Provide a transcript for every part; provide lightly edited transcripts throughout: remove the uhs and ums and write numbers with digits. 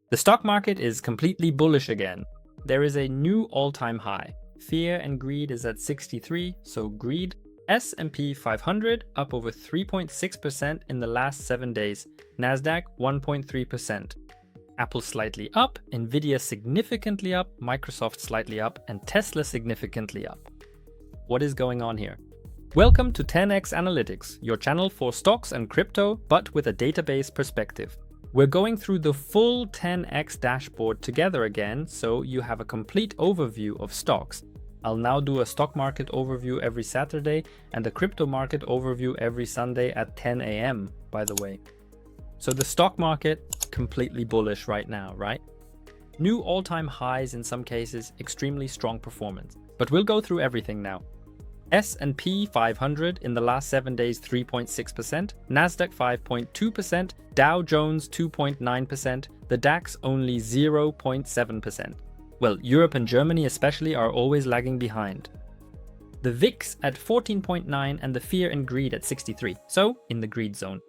The stock market is completely bullish again. There is a new all-time high. Fear and greed is at 63, so greed. S&P 500 up over 3.6% in the last 7 days. Nasdaq 1.3%. Apple slightly up, Nvidia significantly up, Microsoft slightly up, and Tesla significantly up. What is going on here? Welcome to 10x Analytics, your channel for stocks and crypto, but with a database perspective. We're going through the full 10x dashboard together again, so you have a complete overview of stocks. I'll now do a stock market overview every Saturday and a crypto market overview every Sunday at 10 a.m., by the way. So the stock market, completely bullish right now, right? New all-time highs in some cases, extremely strong performance. But we'll go through everything now. S&P 500 in the last 7 days 3.6%, Nasdaq 5.2%, Dow Jones 2.9%, the DAX only 0.7%. Well, Europe and Germany especially are always lagging behind. The VIX at 14.9 and the fear and greed at 63, so in the greed zone.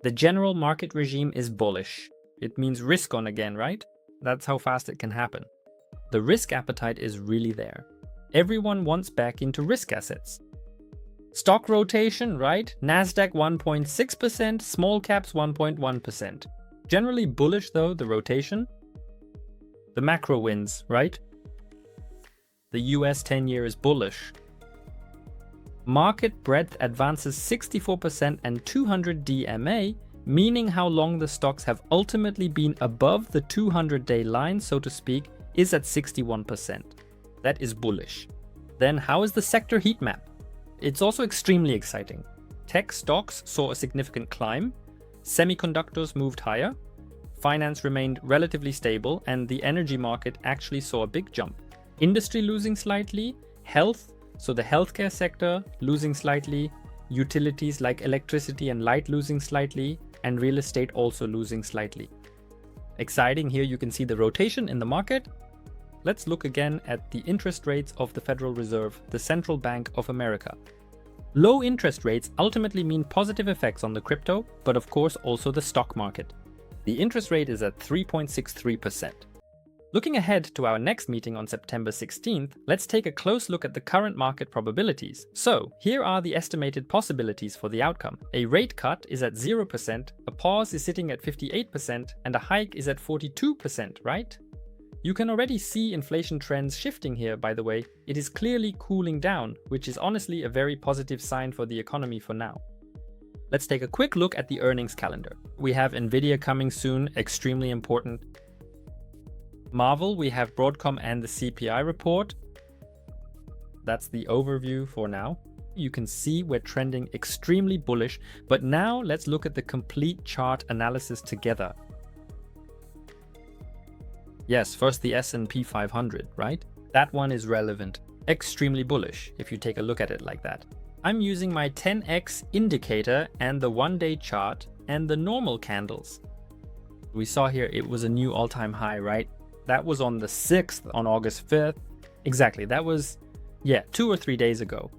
The general market regime is bullish. It means risk on again, right? That's how fast it can happen. The risk appetite is really there. Everyone wants back into risk assets. Stock rotation, right? Nasdaq 1.6%, small caps 1.1%. Generally bullish though, the rotation. The macro wins, right? The US 10-year is bullish. Market breadth advances 64% and 200 DMA, meaning how long the stocks have ultimately been above the 200-day line, so to speak, is at 61%. That is bullish. Then how is the sector heat map? It's also extremely exciting. Tech stocks saw a significant climb, semiconductors moved higher, finance remained relatively stable, and the energy market actually saw a big jump. Industry losing slightly, health, so the healthcare sector losing slightly, utilities like electricity and light losing slightly, and real estate also losing slightly. Exciting, here you can see the rotation in the market. Let's look again at the interest rates of the Federal Reserve, the Central Bank of America. Low interest rates ultimately mean positive effects on the crypto, but of course also the stock market. The interest rate is at 3.63%. Looking ahead to our next meeting on September 16th, let's take a close look at the current market probabilities. So, here are the estimated possibilities for the outcome. A rate cut is at 0%, a pause is sitting at 58%, and a hike is at 42%, right? You can already see inflation trends shifting here, by the way. It is clearly cooling down, which is honestly a very positive sign for the economy for now. Let's take a quick look at the earnings calendar. We have Nvidia coming soon, extremely important. Marvel, we have Broadcom and the CPI report. That's the overview for now. You can see we're trending extremely bullish, but now let's look at the complete chart analysis together. Yes, first the S&P 500, right? That one is relevant. Extremely bullish, if you take a look at it like that. I'm using my 10x indicator and the one-day chart and the normal candles. We saw here it was a new all-time high, right? That was on the 6th, on August 5th. Exactly, that was, 2 or 3 days ago.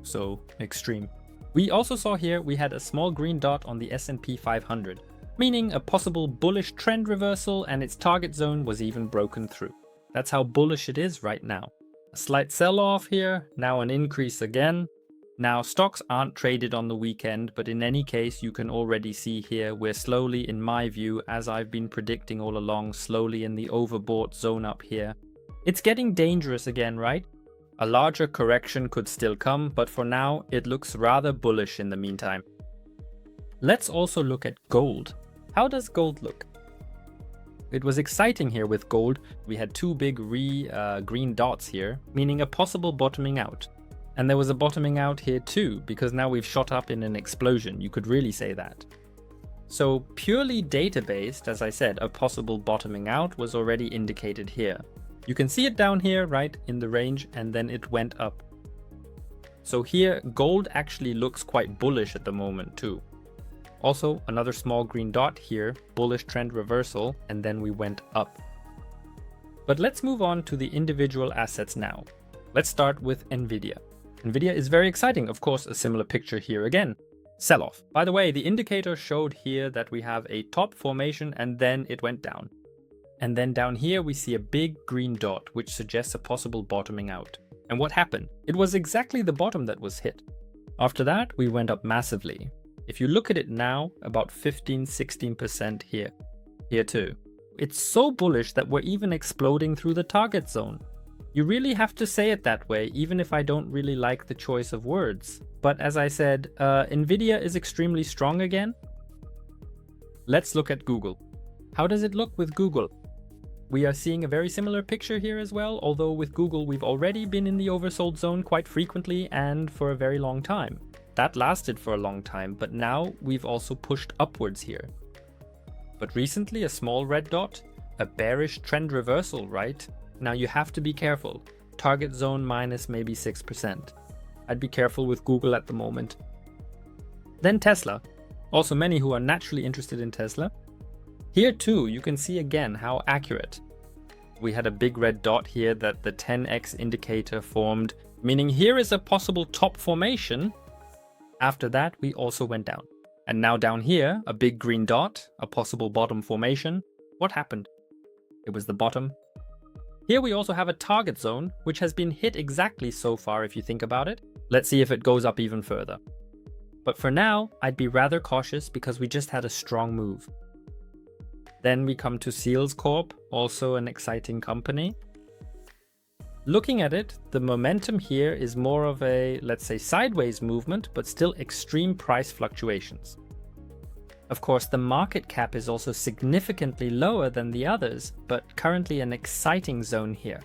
So, extreme. We also saw here we had a small green dot on the S&P 500, meaning a possible bullish trend reversal, and its target zone was even broken through. That's how bullish it is right now. A slight sell-off here, now an increase again. Now, stocks aren't traded on the weekend, but in any case, you can already see here we're slowly, in my view, as I've been predicting all along, slowly in the overbought zone up here. It's getting dangerous again, right? A larger correction could still come, but for now, it looks rather bullish in the meantime. Let's also look at gold. How does gold look? It was exciting here with gold. We had two big green dots here, meaning a possible bottoming out. And there was a bottoming out here too, because now we've shot up in an explosion. You could really say that. So purely data-based, as I said, a possible bottoming out was already indicated here. You can see it down here, right, in the range, and then it went up. So here, gold actually looks quite bullish at the moment too. Also, another small green dot here, bullish trend reversal, and then we went up. But let's move on to the individual assets now. Let's start with Nvidia. Nvidia is very exciting, of course, a similar picture here again. sell-off. By the way, the indicator showed here that we have a top formation and then it went down. And then down here we see a big green dot, which suggests a possible bottoming out. And what happened? It was exactly the bottom that was hit. After that, we went up massively. If you look at it now, about 15–16% here. Here too. It's so bullish that we're even exploding through the target zone. You really have to say it that way, even if I don't really like the choice of words. But as I said, Nvidia is extremely strong again. Let's look at Google. How does it look with Google? We are seeing a very similar picture here as well, although with Google we've already been in the oversold zone quite frequently and for a very long time. That lasted for a long time, but now we've also pushed upwards here. But recently a small red dot, a bearish trend reversal, right? Now you have to be careful. Target zone minus maybe 6%. I'd be careful with Google at the moment. Then Tesla. Also many who are naturally interested in Tesla. Here too, you can see again how accurate. We had a big red dot here that the 10x indicator formed, meaning here is a possible top formation. After that, we also went down. And now down here, a big green dot, a possible bottom formation. What happened? It was the bottom. Here we also have a target zone, which has been hit exactly so far if you think about it. Let's see if it goes up even further. But for now, I'd be rather cautious because we just had a strong move. Then we come to Seals Corp, also an exciting company. Looking at it, the momentum here is more of a, let's say, sideways movement, but still extreme price fluctuations. Of course, the market cap is also significantly lower than the others, but currently an exciting zone here.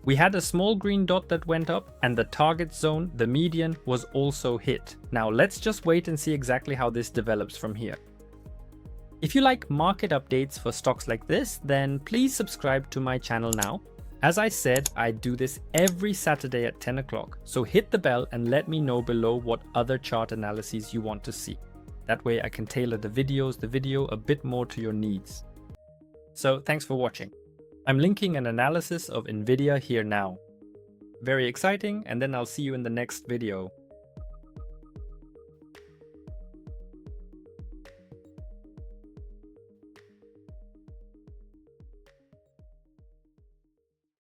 We had a small green dot that went up, and the target zone, the median, was also hit. Now let's just wait and see exactly how this develops from here. If you like market updates for stocks like this, then please subscribe to my channel now. As I said, I do this every Saturday at 10 o'clock, so hit the bell and let me know below what other chart analyses you want to see. That way I can tailor the video a bit more to your needs. So thanks for watching. I'm linking an analysis of Nvidia here now. Very exciting, and then I'll see you in the next video.